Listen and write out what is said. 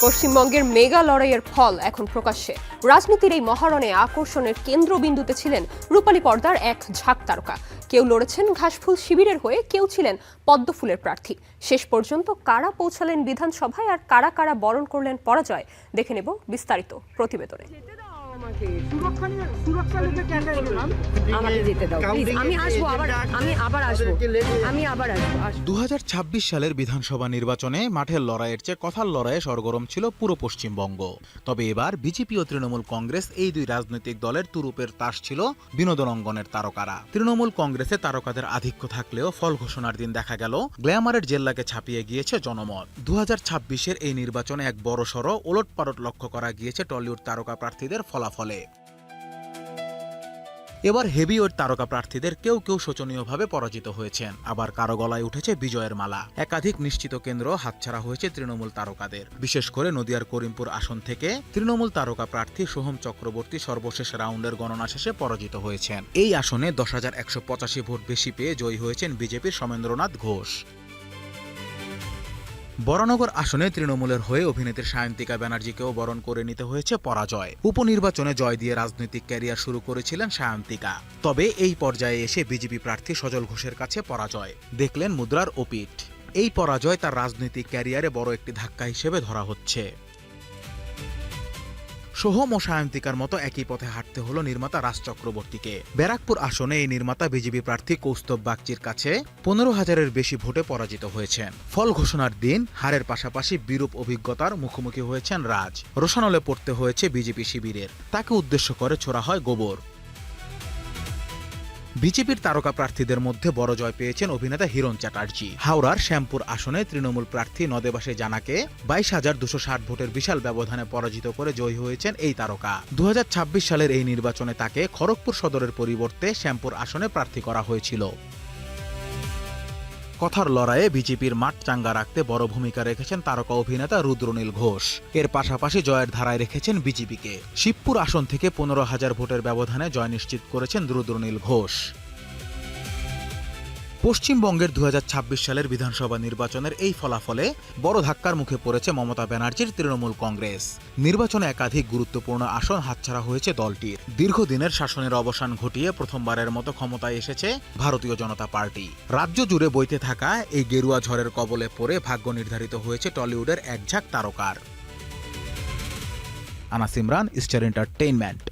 পশ্চিমবঙ্গের মেগা লড়াইয়ের ফল এখন প্রকাশ্যে। রাজনীতির এই মহারণে আকর্ষণের কেন্দ্রবিন্দুতে ছিলেন রূপালী পর্দার এক ঝাঁক তারকা। কেউ লড়েছেন ঘাসফুল শিবিরের হয়ে, কেউ ছিলেন পদ্মফুলের প্রার্থী। শেষ পর্যন্ত কারা পৌঁছালেন বিধানসভায় আর কারা কারা বরণ করলেন পরাজয়, দেখে নেব বিস্তারিত প্রতিবেদনে। 2026 সালের বিধানসভা নির্বাচনে মাঠের লড়াইয়ের চেয়ে কথার লড়াইয়ে সরগরম ছিল পুরো পশ্চিমবঙ্গ। তবে এবার বিজেপি ও তৃণমূল কংগ্রেস এই দুই রাজনৈতিক দলের তুরুপের তাস ছিল বিনোদন অঙ্গনের তারকারা। তৃণমূল কংগ্রেসে তারকাদের আধিক্য থাকলেও ফল ঘোষণার দিন দেখা গেল গ্ল্যামারের জেল্লাকে ছাপিয়ে গিয়েছে জনমত। 2026-এর এই নির্বাচনে এক বড়সড় ওলটপালট লক্ষ্য করা গিয়েছে টলিউড তারকা প্রার্থীদের ফলাফলে। এবার হেভিওয়েট তারকা প্রার্থীদের কেউ কেউ শোচনীয়ভাবে পরাজিত হয়েছেন, আবার কারো গলায় উঠেছে বিজয়ের মালা। একাধিক নিশ্চিত কেন্দ্র হাতছাড়া হয়েছে তৃণমূল তারকাদের। বিশেষ করে নদিয়ার করিমপুর আসন থেকে তৃণমূল তারকা প্রার্থী সোহম চক্রবর্তী সর্বশেষ রাউন্ডের গণনা শেষে পরাজিত হয়েছেন। এই আসনে 10,185 ভোট বেশি পেয়ে জয়ী হয়েছেন বিজেপির সমেন্দ্রনাথ ঘোষ। বরানগর আসনে তৃণমূলের হয়ে অভিনেত্রী সায়ন্তিকা ব্যানার্জিকেও বরণ করে নিতে হয়েছে পরাজয়। উপনির্বাচনে জয় দিয়ে রাজনৈতিক ক্যারিয়ার শুরু করেছিলেন সায়ন্তিকা। তবে এই পর্যায়ে এসে বিজেপি প্রার্থী সজল ঘোষের কাছে পরাজয় দেখলেন মুদ্রার ওপিঠ। এই পরাজয় তার রাজনৈতিক ক্যারিয়ারে বড় একটি ধাক্কা হিসেবে ধরা হচ্ছে। সোহম ও সায়ন্তিকার মতো একই পথে হাঁটতে হলো নির্মাতা রাজ চক্রবর্তীকে। ব্যারাকপুর আসনে এই নির্মাতা বিজেপি প্রার্থী কৌস্তব বাগচির কাছে 15,000-এর বেশি ভোটে পরাজিত হয়েছেন। ফল ঘোষণার দিন হারের পাশাপাশি বিরূপ অভিজ্ঞতার মুখোমুখি হয়েছেন রাজ। রোষানলে পড়তে হয়েছে বিজেপি শিবিরের। তাকে উদ্দেশ্য করে ছোড়া হয় গোবর। বিজেপির তারকা প্রার্থীদের মধ্যে বড় জয় পেয়েছেন অভিনেতা হিরণ চ্যাটার্জি। হাওড়ার শ্যামপুর আসনে তৃণমূল প্রার্থী নদেবাসে জানাকে 22,260 ভোটের বিশাল ব্যবধানে পরাজিত করে জয়ী হয়েছেন এই তারকা। 2026 সালের এই নির্বাচনে তাকে খড়গপুর সদরের পরিবর্তে শ্যামপুর আসনে প্রার্থী করা হয়েছিল। কথার লড়াইয়ে বিজেপির মাঠ চাঙ্গা রাখতে বড় ভূমিকা রেখেছেন তারকা অভিনেতা রুদ্রনীল ঘোষ। এর পাশাপাশি জয়ের ধারায় রেখেছেন বিজেপিকে। শিবপুর আসন থেকে 15,000 ভোটের ব্যবধানে জয় নিশ্চিত করেছেন রুদ্রনীল ঘোষ। পশ্চিমবঙ্গের 2026 সালের বিধানসভা নির্বাচনের এই ফলাফলে বড় ধাক্কার মুখে পড়েছে মমতা ব্যানার্জির তৃণমূল কংগ্রেস। নির্বাচনে একাধিক গুরুত্বপূর্ণ আসন হাতছাড়া হয়েছে দলটির। দীর্ঘদিনের শাসনের অবসান ঘটিয়ে প্রথমবারের মতো ক্ষমতায় এসেছে ভারতীয় জনতা পার্টি। রাজ্য জুড়ে বইতে থাকা এই গেরুয়া ঝড়ের কবলে পড়ে ভাগ্য নির্ধারিত হয়েছে টলিউডের এক ঝাঁক তারকার। Anas Imran, star entertainment.